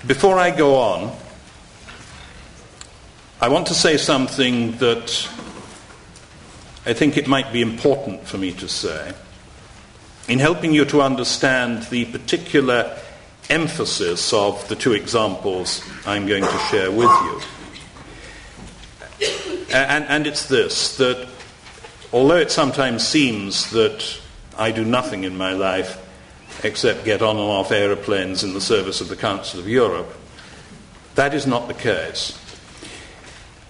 Before I go on, I want to say something that I think it might be important for me to say in helping you to understand the particular emphasis of the two examples I'm going to share with you. And it's this, that although it sometimes seems that I do nothing in my life except get on and off aeroplanes in the service of the Council of Europe, that is not the case.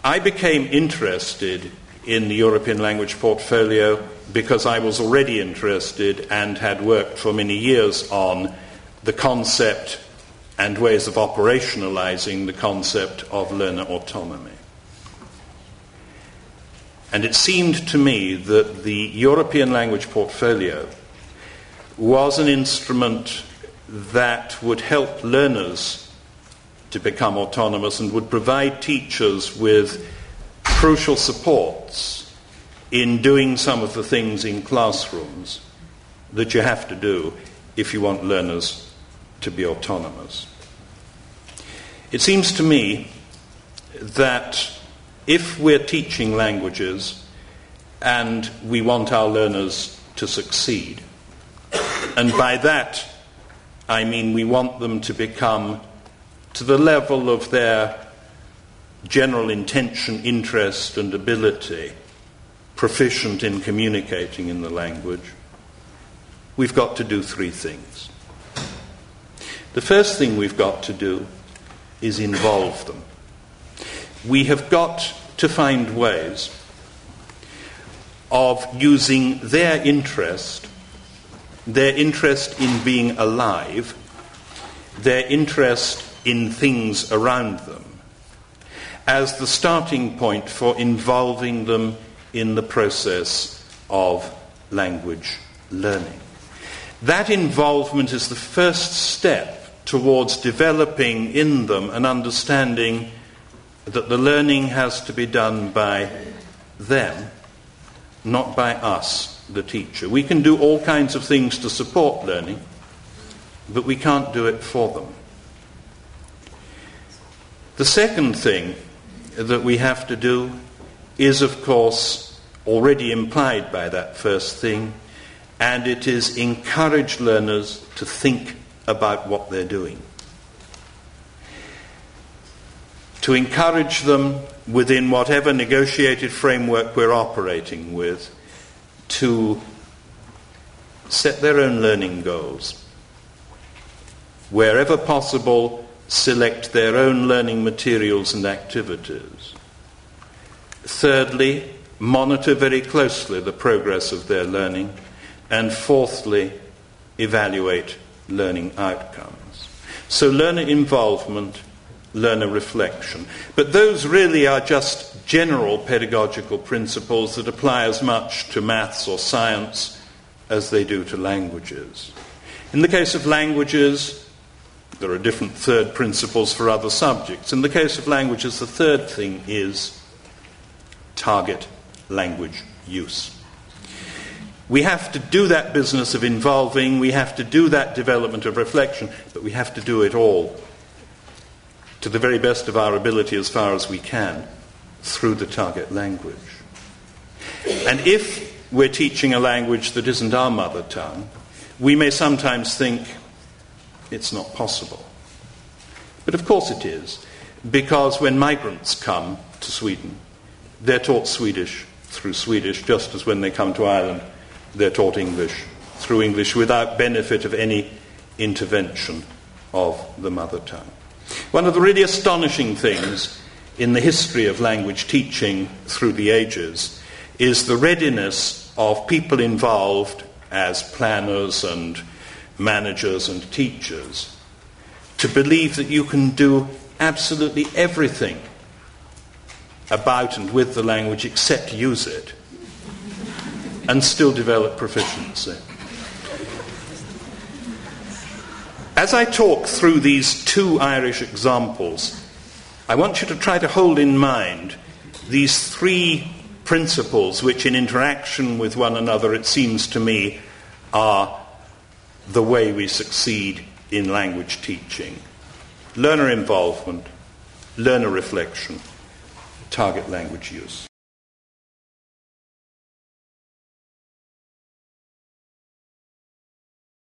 I became interested in the European language portfolio because I was already interested and had worked for many years on the concept and ways of operationalizing the concept of learner autonomy. And it seemed to me that the European language portfolio was an instrument that would help learners to become autonomous and would provide teachers with crucial supports in doing some of the things in classrooms that you have to do if you want learners to be autonomous. It seems to me that if we're teaching languages and we want our learners to succeed, and by that I mean we want them to become to the level of their general intention, interest and ability, proficient in communicating in the language, we've got to do three things. The first thing we've got to do is involve them. We have got to find ways of using their interest in being alive, their interest in things around them, as the starting point for involving them in the process of language learning. That involvement is the first step towards developing in them an understanding that the learning has to be done by them, not by us, the teacher. We can do all kinds of things to support learning, but we can't do it for them. The second thing that we have to do is, of course, already implied by that first thing, and it is encourage learners to think about what they're doing. To encourage them within whatever negotiated framework we're operating with to set their own learning goals. Wherever possible, select their own learning materials and activities. Thirdly, monitor very closely the progress of their learning. And fourthly, evaluate learning outcomes. So learner involvement, learner reflection. But those really are just general pedagogical principles that apply as much to maths or science as they do to languages. In the case of languages, there are different third principles for other subjects. In the case of languages, the third thing is target language use. We have to do that business of involving, we have to do that development of reflection, but we have to do it all to the very best of our ability as far as we can through the target language. And if we're teaching a language that isn't our mother tongue, we may sometimes think it's not possible. But of course it is, because when migrants come to Sweden, they're taught Swedish through Swedish, just as when they come to Ireland, they're taught English through English without benefit of any intervention of the mother tongue. One of the really astonishing things in the history of language teaching through the ages is the readiness of people involved as planners and managers and teachers to believe that you can do absolutely everything about and with the language except use it and still develop proficiency. As I talk through these two Irish examples, I want you to try to hold in mind these three principles which in interaction with one another, it seems to me, are the way we succeed in language teaching. learner involvement, learner reflection, target language use.